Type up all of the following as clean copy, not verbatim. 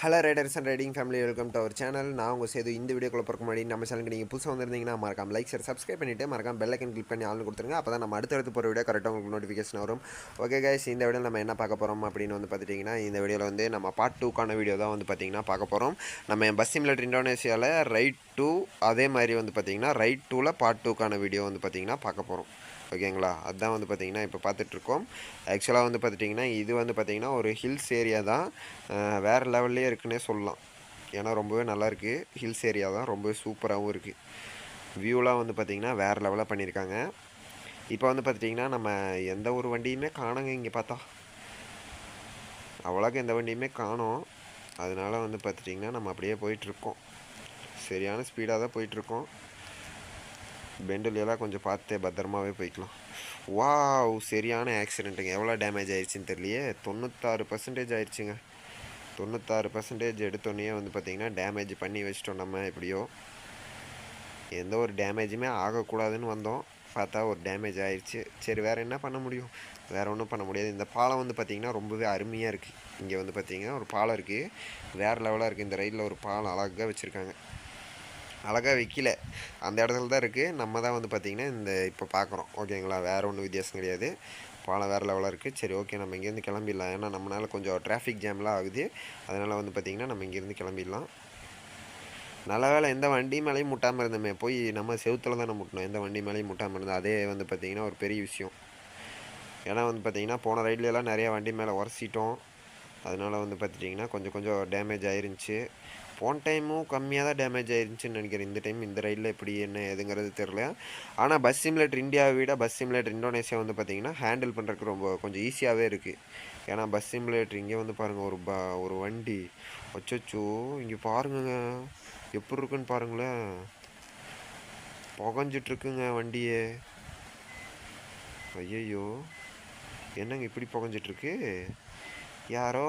Hello riders and riding family, welcome to our channel. நான் உங்கள் சேது. இந்த வீடியோக்குள்ள போகிறக்கு முன்னாடி நம்ம சேனலுக்கு நீங்கள் புதுசாக வந்திருந்தீங்கன்னா மறக்காம லைக் ஷேர் சப்ஸ்கிரைப் பண்ணிவிட்டு மறக்காம பெல் ஐக்கன் கிளிக் பண்ணி ஆள் கொடுத்துருங்க. அப்போ தான் நம்ம அடுத்தடுத்து போகிற வீடியோ கரெக்டாக உங்களுக்கு நோட்டிஃபிகேஷன் வரும். ஓகே கைஸ், இந்த வீடியோ நம்ம என்ன பார்க்க போகிறோம் அப்படின்னு பார்த்துட்டிங்கன்னா, இந்த வீடியோவில் நம்ம பார்ட் 2க்கான வீடியோ தான் பார்த்திங்கன்னா பார்க்க போகிறோம். நம்ம பஸ் சிமுலேட்டர் இந்தோனேஷியாவில் ரைட் 2, அதே மாதிரி பார்த்திங்கன்னா ரைட் 2ல் பார்ட் 2க்கான வீடியோ பார்த்திங்கன்னா பார்க்க போகிறோம். ஓகேங்களா, அதுதான் பார்த்திங்கன்னா இப்போ பார்த்துட்ருக்கோம். ஆக்சுவலாக பார்த்துட்டிங்கன்னா இது பார்த்திங்கன்னா ஒரு ஹில்ஸ் ஏரியா தான். வேறு லெவல்லே இருக்குன்னே சொல்லலாம். ஏன்னா ரொம்பவே நல்லாயிருக்கு. ஹில்ஸ் ஏரியா தான், ரொம்பவே சூப்பராகவும் இருக்குது. வியூலாம் பார்த்திங்கன்னா வேறு லெவலாக பண்ணியிருக்காங்க. இப்போ பார்த்துட்டிங்கன்னா நம்ம எந்த ஒரு வண்டியுமே காணுங்க. இங்கே பார்த்தா அவ்வளோக்கு எந்த வண்டியுமே காணோம். அதனால் பார்த்துட்டிங்கன்னா நம்ம அப்படியே போயிட்டுருக்கோம். சரியான ஸ்பீடாக தான் போயிட்டுருக்கோம். பெண்டுலாம் கொஞ்சம் பார்த்து பத்திரமாவே போய்க்கலாம். வாவ், சரியான ஆக்சிடெண்ட்டுங்க. எவ்வளோ டேமேஜ் ஆயிடுச்சுன்னு தெரியலையே. 96% ஆயிடுச்சுங்க. 96% எடுத்தோடனே பார்த்திங்கன்னா டேமேஜ் பண்ணி வச்சிட்டோம். நம்ம எப்படியோ எந்த ஒரு டேமேஜுமே ஆகக்கூடாதுன்னு வந்தோம். பார்த்தா ஒரு டேமேஜ் ஆயிடுச்சு. சரி, வேறு என்ன பண்ண முடியும்? வேறு ஒன்றும் பண்ண முடியாது. இந்த பாலம் பார்த்திங்கன்னா ரொம்பவே அருமையாக இருக்குது. இங்கே பார்த்திங்கன்னா ஒரு பாலம் இருக்குது, வேறு லெவலாக இருக்குது. இந்த ரைடில் ஒரு பாலம் அழகாக வச்சுருக்காங்க. அழகாக வைக்கல, அந்த இடத்துல தான் இருக்குது. நம்ம தான் பார்த்திங்கன்னா இந்த இப்போ பார்க்குறோம். ஓகேங்களா, வேறு ஒன்றும் வித்தியாசம் கிடையாது. பாலம் வேறு லெவலாக இருக்குது. சரி, ஓகே, நம்ம இங்கேருந்து கிளம்பிடலாம். ஏன்னா நம்மளால் கொஞ்சம் டிராஃபிக் ஜாம்லாம் ஆகுது. அதனால் பார்த்திங்கன்னா நம்ம இங்கேருந்து கிளம்பிடலாம். நல்ல வேலை எந்த வண்டி மேலேயும் முட்டாமல் இருந்தோமே. போய் நம்ம செவுத்தில் தானே முட்டணும். எந்த வண்டி மேலேயும் முட்டாமல் இருந்தோம். அதே பார்த்திங்கன்னா ஒரு பெரிய விஷயம். ஏன்னா பார்த்திங்கன்னா போன ரைட்லலாம் நிறையா வண்டி மேலே உரசிட்டோம். அதனால் பார்த்துட்டிங்கன்னா கொஞ்சம் டேமேஜ் ஆயிருந்துச்சு. போன டைமும் கம்மியாக தான் டேமேஜ் ஆயிருந்துச்சுன்னு நினைக்கிறேன். இந்த டைம் இந்த ரைடில் எப்படி என்ன எதுங்கிறது தெரில. ஆனால் பஸ் சிமுலேட்டர் இந்தியாவை விட பஸ் சிமுலேட்டர் இந்தோனேஷியா பார்த்திங்கன்னா ஹேண்டில் பண்ணுறதுக்கு கொஞ்சம் ஈஸியாகவே இருக்குது. ஏன்னா பஸ் சிமுலேட்டர் இங்கே பாருங்கள், ஒரு வண்டி அச்சோ இங்கே பாருங்கங்க எப்படி இருக்குன்னு பாருங்களேன். புகஞ்சிட்ருக்குங்க வண்டியே. ஐயையோ, என்னங்க இப்படி புகஞ்சிட்ருக்கு? யாரோ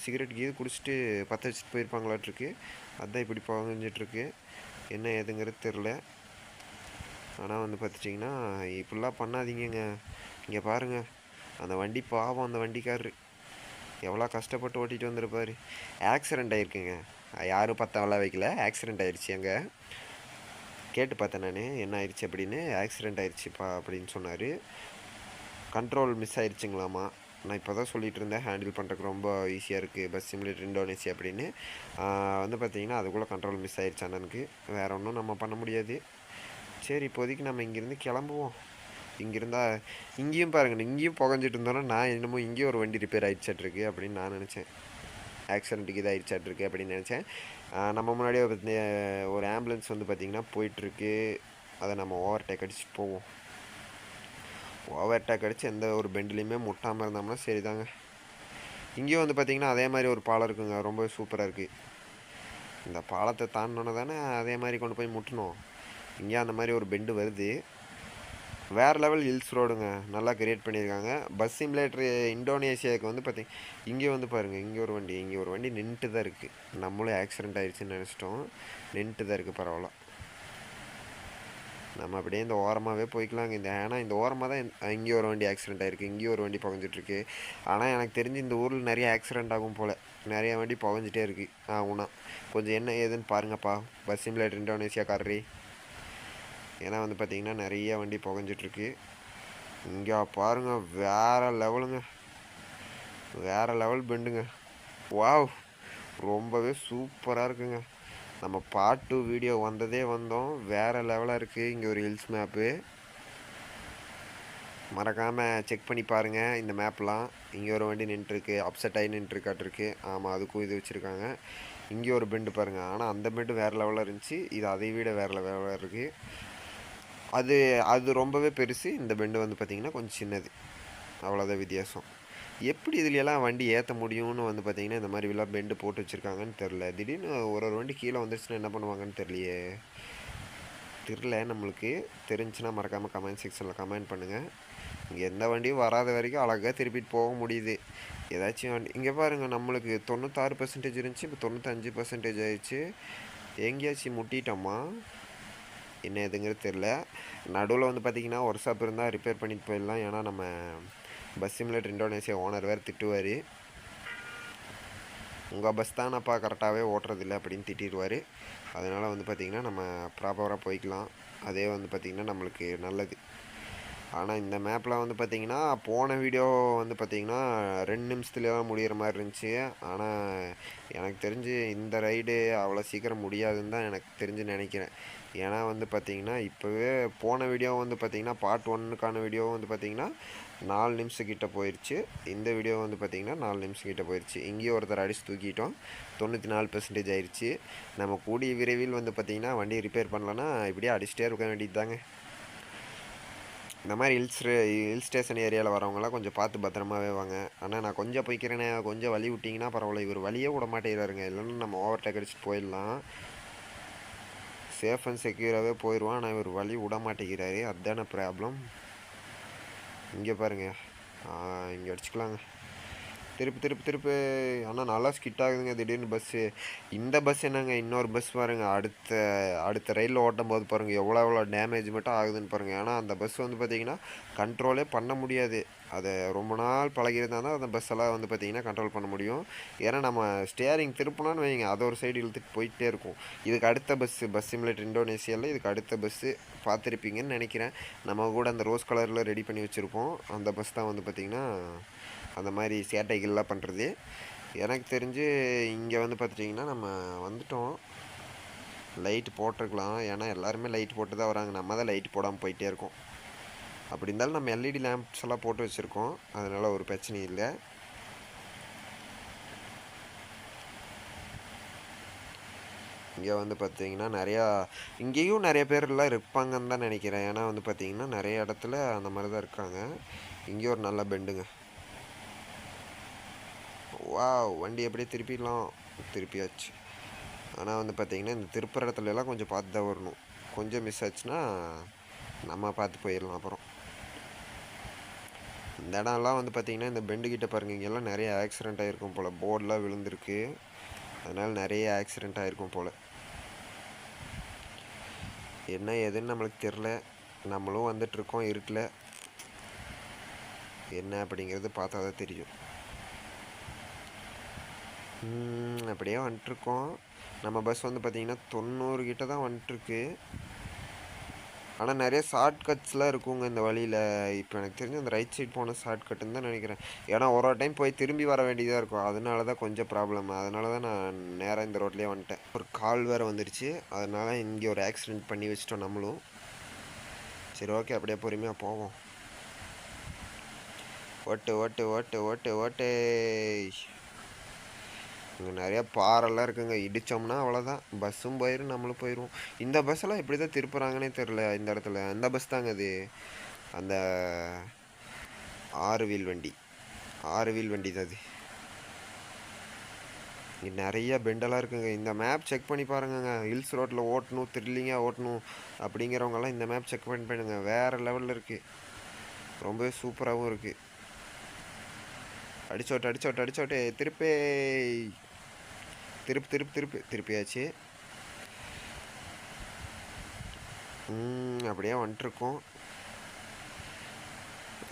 சிகரெட் கீது குடிச்சிட்டு பற்ற வச்சுட்டு போயிருப்பாங்களாட்ருக்கு. அதுதான் இப்படி புகஞ்சிட்ருக்கு. என்ன ஏதுங்கிறது தெரில. ஆனால் பார்த்துட்டிங்கன்னா இப்படிலாம் பண்ணாதீங்கங்க. இங்கே பாருங்கள், அந்த வண்டி பாவம். அந்த வண்டிக்காரரு எவ்வளோ கஷ்டப்பட்டு ஓட்டிகிட்டு வந்திருப்பார். ஆக்சிடெண்ட் ஆகிருக்குங்க. யாரும் பத்தவெல்லாம் வைக்கல, ஆக்சிடெண்ட் ஆயிடுச்சு. அங்கே கேட்டு பார்த்தேன் நான், என்ன ஆயிடுச்சு அப்படின்னு. ஆக்சிடெண்ட் ஆயிடுச்சுப்பா அப்படின்னு சொன்னார். கண்ட்ரோல் மிஸ் ஆயிடுச்சுங்களாமா. நான் இப்போ தான் சொல்லிகிட்டு இருந்தேன், ஹேண்டில் பண்ணுறதுக்கு ரொம்ப ஈஸியாக இருக்குது பஸ் சிமுலேட்டர் இந்தோனேஷியா அப்படின்னு. பார்த்திங்கன்னா அதுக்குள்ளே கண்ட்ரோல் மிஸ் ஆயிடுச்சு அண்ணனுக்கு. வேறு ஒன்றும் நம்ம பண்ண முடியாது. சரி, இப்போதைக்கு நம்ம இங்கேருந்து கிளம்புவோம். இங்கேருந்தால் இங்கேயும் பாருங்கள், இங்கேயும் புகஞ்சிட்டு இருந்தோன்னா நான் என்னமோ இங்கேயும் ஒரு வண்டி ரிப்பேர் ஆகிடுச்சாட்ருக்கு அப்படின்னு நான் நினச்சேன். ஆக்சிடெண்ட்டுக்கு இதாகிடுச்சாட்ருக்கு அப்படின்னு நினச்சேன். நம்ம முன்னாடியே ஒரு ஆம்புலன்ஸ் பார்த்திங்கன்னா போயிட்டுருக்கு. அதை நம்ம ஓவர்டேக் அடிச்சுட்டு போவோம். ஓவர்டேக் அடித்து எந்த ஒரு பெண்ட்லேயுமே முட்டாமல் இருந்தோம்னா சரி தாங்க. இங்கேயும் பார்த்திங்கன்னா அதே மாதிரி ஒரு பாலம் இருக்குங்க, ரொம்ப சூப்பராக இருக்குது. இந்த பாலத்தை தாண்டினோன்னு தானே அதே மாதிரி கொண்டு போய் முட்டணும். இங்கே அந்த மாதிரி ஒரு பெண்டு வருது. வேறு லெவல் ஹில்ஸ் ரோடுங்க, நல்லா கிரியேட் பண்ணியிருக்காங்க. பஸ் சிமுலேட்டர் இந்தோனேஷியாவுக்கு பார்த்திங்க. இங்கே பாருங்கள், இங்கே ஒரு வண்டி நின்றுட்டு தான் இருக்குது. நம்மளும் ஆக்சிடெண்ட் ஆகிடுச்சின்னு நினச்சிட்டோம். நின்றுட்டு தான் இருக்குது. பரவாயில்ல, நம்ம அப்படியே இந்த ஓரமாகவே போய்க்கலாங்க. ஏன்னா இந்த ஓரமாக தான் இங்கே ஒரு வண்டி ஆக்சிடெண்ட் ஆகிருக்கு, இங்கேயும் ஒரு வண்டி புகஞ்சிட்ருக்கு. ஆனால் எனக்கு தெரிஞ்சு இந்த ஊரில் நிறைய ஆக்சிடெண்ட் ஆகும் போல். நிறைய வண்டி புகஞ்சிட்டே இருக்குது. ஆகுனா கொஞ்சம் என்ன ஏதுன்னு பாருங்கப்பா பஸ் சிமுலேட்டர் இந்தோனேஷியா காரரி. ஏன்னா பார்த்திங்கன்னா நிறைய வண்டி புகஞ்சிட்ருக்கு. இங்கே பாருங்கள், வேறு லெவலுங்க, வேறு லெவல் பெண்டுங்க. வாவ், ரொம்பவே சூப்பராக இருக்குங்க. நம்ம பார்ட் 2 வீடியோ வந்தோம், வேறு லெவலாக இருக்குது. இங்கே ஒரு ஹில்ஸ் மேப்பு, மறக்காமல் செக் பண்ணி பாருங்கள் இந்த மேப்லாம். இங்கே ஒரு வண்டி நின்றுருக்கு, அப்செட் ஆகி நின்றுருக்காட்டிருக்கு. ஆமாம், அதுக்கும் இது வச்சுருக்காங்க. இங்கே ஒரு பெண்டு பாருங்கள். ஆனால் அந்த பெண்டு வேறு லெவலாக இருந்துச்சு, இது அதை விட வேறு லெவலாக இருக்குது. அது ரொம்பவே பெருசு. இந்த பெண்டு பார்த்திங்கன்னா கொஞ்சம் சின்னது, அவ்வளோதான் வித்தியாசம். எப்படி இதுலையெல்லாம் வண்டி ஏற்ற முடியும்னு பார்த்திங்கன்னா இந்த மாதிரி எல்லாம் பெண்டு போட்டு வச்சுருக்காங்கன்னு தெரில. திடீர்னு ஒரு வண்டி கீழே வந்துருச்சுன்னா என்ன பண்ணுவாங்கன்னு தெரியலையே. நம்மளுக்கு தெரிஞ்சுன்னா மறக்காமல் கமெண்ட் செக்ஷனில் கமெண்ட் பண்ணுங்கள். இங்கே எந்த வண்டியும் வராத வரைக்கும் அழகாக திருப்பிட்டு போக முடியுது. ஏதாச்சும் வண்டி இங்கே பாருங்கள், நம்மளுக்கு 96% இருந்துச்சு, இப்போ 95% ஆயிடுச்சு. எங்கேயாச்சும் முட்டிட்டோமா என்ன எதுங்கிறது தெரில. நடுவில் பார்த்திங்கன்னா ஒர்க் ஷாப் இருந்தால் ரிப்பேர் பண்ணிட்டு போயிடலாம். ஏன்னா நம்ம பஸ் சிமுலேட்டர் இந்தோனேஷியா ஓனர் வேறு திட்டுவார். உங்கள் பஸ் தானப்பா கரெக்டாகவே ஓட்டுறதில்ல அப்படின்னு திட்டிடுவார். அதனால் வந்து பார்த்திங்கன்னா நம்ம ப்ராப்பராக போய்க்கலாம். அதே வந்து பார்த்திங்கன்னா நம்மளுக்கு நல்லது. ஆனால் இந்த மேப்பில் வந்து பார்த்திங்கன்னா போன வீடியோ வந்து பார்த்திங்கன்னா 2 நிமிஷத்துலேயே முடிகிற மாதிரி இருந்துச்சு. ஆனால் எனக்கு தெரிஞ்சு இந்த ரைடு அவ்வளோ சீக்கிரம் முடியாதுன்னு தான் எனக்கு தெரிஞ்சு நினைக்கிறேன். ஏன்னா வந்து பார்த்திங்கன்னா இப்போவே போன வீடியோ வந்து பார்த்திங்கன்னா பார்ட் 1க்கான வீடியோ வந்து பார்த்திங்கன்னா 4 நிமிஷம் கிட்ட போயிடுச்சு. இந்த வீடியோ வந்து பார்த்திங்கன்னா 4 நிமிஷம் கிட்ட போயிடுச்சு. இங்கேயும் ஒருத்தர் அடிச்சு தூக்கிட்டோம். 94% ஆயிடுச்சு. நம்ம கூடிய விரைவில் வந்து பார்த்திங்கன்னா வண்டியை ரிப்பேர் பண்ணலன்னா இப்படியே அடிச்சுட்டே இருக்க வேண்டியது தாங்க. இந்த மாதிரி ஹில் ஸ்டேஷன் ஏரியாவில் வரவங்களாம் கொஞ்சம் பார்த்து பத்திரமாவே வாங்க. ஆனால் நான் கொஞ்சம் போய்க்கிறேனே, கொஞ்சம் வழி விட்டிங்கன்னா பரவாயில்ல. இவர் வழியே விட மாட்டேங்கிறாருங்க. இல்லைன்னா நம்ம ஓவர்டேக் அடிச்சுட்டு போயிடலாம். சேஃப் அண்ட் செக்யூராகவே போயிடுவான். ஆனால் இவர் வழி விட மாட்டேங்கிறாரு. அதுதானே ப்ராப்ளம். இங்கே பாருங்கள், இங்கே அடிச்சுக்கலாங்க. திருப்பு. ஆனால் நல்லா ஸ்கிட் ஆகுதுங்க திடீர்னு பஸ்ஸு. இந்த பஸ் என்னங்க, இன்னொரு பஸ் பாருங்கள். அடுத்த ரயிலில் ஓட்டும் போது பாருங்கள் எவ்வளோ டேமேஜ் மட்டும் ஆகுதுன்னு பாருங்கள். ஆனால் அந்த பஸ் வந்து பார்த்திங்கன்னா கண்ட்ரோலே பண்ண முடியாது. அதை ரொம்ப நாள் பழகிருந்தால் தான் அந்த பஸ்ஸெல்லாம் வந்து பார்த்திங்கன்னா கண்ட்ரோல் பண்ண முடியும். ஏன்னா நம்ம ஸ்டியரிங் திருப்பினோன்னு வைங்க, அதை ஒரு சைடு இழுத்துட்டு போயிட்டே இருக்கும். இதுக்கு அடுத்த பஸ் சிமுலேட்டர் இந்தோனேஷியாவில் இதுக்கு அடுத்த பஸ்ஸு பார்த்துருப்பீங்கன்னு நினைக்கிறேன். நம்ம கூட அந்த ரோஸ் கலரில் ரெடி பண்ணி வச்சுருப்போம். அந்த பஸ் தான் வந்து பார்த்திங்கன்னா அந்த மாதிரி சேட்டைகள்லாம் பண்ணுறது. எனக்கு தெரிஞ்சு இங்கே வந்து பார்த்துட்டிங்கன்னா நம்ம வந்துட்டோம். லைட்டு போட்டிருக்கலாம். ஏன்னா எல்லாருமே லைட் போட்டு தான் வராங்க. நம்ம தான் லைட் போடாமல் போயிட்டே இருக்கோம். அப்படி இருந்தாலும் நம்ம எல்இடி லேம்ப்ஸ் எல்லாம் போட்டு வச்சுருக்கோம். அதனால் ஒரு பிரச்சனையும் இல்லை. இங்கே வந்து பார்த்திங்கன்னா இங்கேயும் நிறைய பேர்லாம் இருப்பாங்கன்னு தான் நினைக்கிறேன். ஏன்னா வந்து பார்த்திங்கன்னா நிறைய இடத்துல அந்த மாதிரி தான் இருக்காங்க. இங்கே ஒரு நல்ல பெண்டுங்க. வண்டி எப்படியே திருப்பியாச்சு. ஆனால் வந்து பார்த்திங்கன்னா இந்த திருப்புற இடத்துலலாம் கொஞ்சம் பார்த்து தான் வரணும். கொஞ்சம் மிஸ் ஆச்சுன்னா நம்ம பார்த்து போயிடலாம். அப்புறம் இந்த இடம்லாம் வந்து பார்த்திங்கன்னா இந்த பெண்டுக்கிட்ட பாருங்கள், இங்கெல்லாம் நிறைய ஆக்சிடெண்ட் ஆகிருக்கும் போல். போர்டெலாம் விழுந்திருக்கு. அதனால் நிறைய ஆக்சிடெண்ட் ஆகிருக்கும் போல். என்ன ஏதுன்னு நம்மளுக்கு தெரில. நம்மளும் வந்துட்டுருக்கோம் இருட்டில். என்ன அப்படிங்கிறது பார்த்தா தான் தெரியும். அப்படியே வந்துட்டுருக்கோம். நம்ம பஸ் வந்து பார்த்திங்கன்னா 90 கிட்ட தான் வந்துட்டுருக்கு. ஆனால் நிறைய ஷார்ட்கட்ஸ்லாம் இருக்குங்க இந்த வழியில். இப்போ எனக்கு தெரிஞ்சு அந்த ரைட் சைட் போன ஷார்ட்கட்டுன்னு தான் நினைக்கிறேன். ஏன்னா ஒரு டைம் போய் திரும்பி வர வேண்டியதாக இருக்கும். அதனால தான் கொஞ்சம் ப்ராப்ளம். அதனால தான் நான் நேராக இந்த ரோட்லேயே வந்துட்டேன். ஒரு கால் வேறு வந்துருச்சு. அதனால் இங்கே ஒரு ஆக்சிடெண்ட் பண்ணி வச்சிட்டோம் நம்மளும். சரி, ஓகே, அப்படியே பொறுமையாக போவோம். ஓட்டு. இங்கே நிறையா பாறைல்லாம் இருக்குங்க. இடித்தோம்னா அவ்வளோதான், பஸ்ஸும் போயிடும், நம்மளும் போயிடுவோம். இந்த பஸ்ஸெல்லாம் எப்படி தான் திருப்புறாங்கன்னே தெரில இந்த இடத்துல. அந்த பஸ் தாங்க அது, அந்த 6 வீல் வண்டி தான் அது. இங்கே நிறைய பெண்டெல்லாம் இருக்குங்க. இந்த மேப் செக் பண்ணி பாருங்கங்க. ஹில்ஸ் ரோட்டில் ஓட்டணும், த்ரில்லிங்காக ஓட்டணும் அப்படிங்கிறவங்கெல்லாம் இந்த மேப் செக் பண்ணி பண்ணுங்க. வேறு லெவலில் இருக்குது. ரொம்பவே சூப்பராகவும் இருக்குது. அடிச்சோட்டு திருப்பியாச்சு. அப்படியே வந்துட்டுருக்கோம்.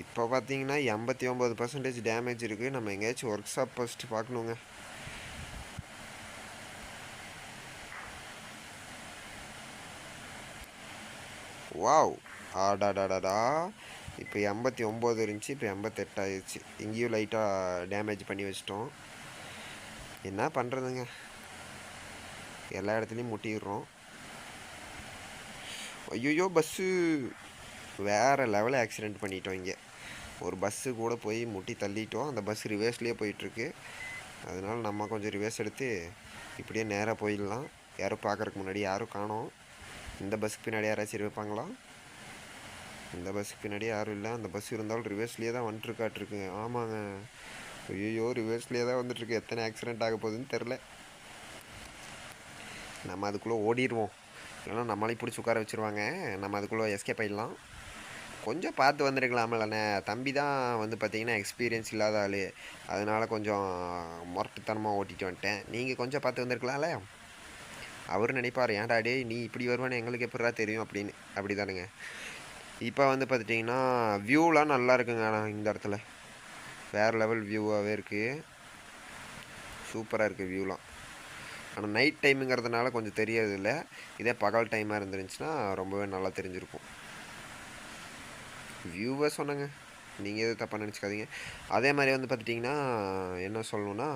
இப்போ பார்த்தீங்கன்னா 89% டேமேஜ் இருக்குது. நம்ம எங்கேயாச்சும் ஒர்க் ஷாப் ஃபஸ்ட்டு பார்க்கணுங்க. ஆடாடாடாடா. இப்போ 89 இருந்துச்சு, இப்போ 88 ஆயிடுச்சு. இங்கேயும் லைட்டாக டேமேஜ் பண்ணி வச்சிட்டோம். என்ன பண்ணுறதுங்க, எல்லா இடத்துலையும் முட்டிடுறோம். ஐயோ, பஸ்ஸு வேறு லெவலில் ஆக்சிடெண்ட் பண்ணிட்டோம். இங்கே ஒரு பஸ்ஸு கூட போய் முட்டி தள்ளிட்டோம். அந்த பஸ் ரிவர்ஸ்லேயே போயிட்டுருக்கு. அதனால் நம்ம கொஞ்சம் ரிவர்ஸ் எடுத்து இப்படியே நேராக போயிடலாம். யாரும் பார்க்குறதுக்கு முன்னாடி யாரும் காணோம். இந்த பஸ்ஸுக்கு பின்னாடி யாராச்சும் வைப்பாங்களா? இந்த பஸ்ஸுக்கு பின்னாடி யாரும் இல்லை. அந்த பஸ் இருந்தாலும் ரிவர்ஸ்லேயே தான் வந்துட்டுருக்காட்ருக்குங்க. ஆமாங்க, ஐயோ, ரிவர்ஸ்லேயே தான் வந்துட்டுருக்கு. எத்தனை ஆக்சிடெண்ட் ஆக போகுதுன்னு தெரில. நம்ம அதுக்குள்ளே ஓடிடுவோம், இல்லைன்னா நம்மளையும் பிடிச்சி உட்கார வச்சுருவாங்க. நம்ம அதுக்குள்ளே எஸ்கேப் ஆகிடலாம். கொஞ்சம் பார்த்து வந்துருக்கலாமில்லண்ணே. தம்பி தான் வந்து பார்த்திங்கன்னா எக்ஸ்பீரியன்ஸ் இல்லாத ஆள். அதனால் கொஞ்சம் முரட்டுத்தனமாக ஓட்டிட்டு வந்துட்டேன். நீங்கள் கொஞ்சம் பார்த்து வந்துருக்கலாம்ல. அவர் நினைப்பார், ஏன்டா டே நீ இப்படி வருவானு எங்களுக்கு எப்படா தெரியும் அப்படின்னு. அப்படி தானுங்க. இப்போ வந்து பார்த்துட்டிங்கன்னா வியூலாம் நல்லா இருக்குங்க. ஆனால் இந்த இடத்துல வேறு லெவல் வியூவாகவே இருக்குது. சூப்பராக இருக்குது வியூலாம். ஆனால் நைட் டைமுங்கிறதுனால கொஞ்சம் தெரியறதில்ல. இதே பகல் டைமாக இருந்துருந்துச்சுன்னா ரொம்பவே நல்லா தெரிஞ்சிருக்கும். வியூவை சொன்னேங்க, நீங்கள் எதுவும் தப்பாக நினச்சிக்காதீங்க. அதே மாதிரி வந்து பார்த்துட்டிங்கன்னா என்ன சொல்லணுன்னா,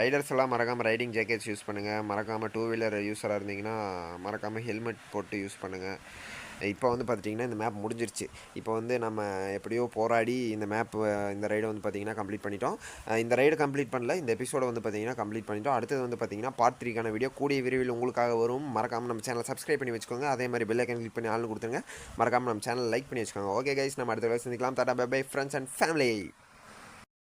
ரைடர்ஸ் எல்லாம் மறக்காமல் ரைடிங் ஜாக்கெட்ஸ் யூஸ் பண்ணுங்கள். மறக்காமல் டூ வீலர் யூஸராக இருந்தீங்கன்னா மறக்காமல் ஹெல்மெட் போட்டு யூஸ் பண்ணுங்கள். இப்போ வந்து பார்த்துட்டிங்கன்னா இந்த மேப் முடிஞ்சிருச்சு. இப்போ வந்து நம்ம எப்படியோ போராடி இந்த இந்த ரைடை வந்து பார்த்திங்கன்னா கம்ப்ளீட் பண்ணிட்டோம். இந்த ரைடு கம்ப்ளீட் பண்ணல, இந்த எபிசோடை வந்து பார்த்திங்கன்னா கம்ப்ளீட் பண்ணிட்டோம். அடுத்தது வந்து பார்த்திங்கன்னா பார்ட் 3க்கான வீடியோ கூடிய விரைவில் உங்களுக்காக வரும். மறக்காமல் நம்ம சேனலை சப்ஸ்கிரைப் பண்ணி வச்சுக்கோங்க. அதே மாதிரி பெல் ஐக்கன் கிளிக் பண்ணி ஆள்னு கொடுத்துருங்க. மறக்காமல் நம்ம சேனல் லைக் பண்ணி வச்சுக்கோங்க. ஓகே கைஸ், நம்ம அடுத்த வேலை சந்திக்கலாம். Tata bye bye friends and family.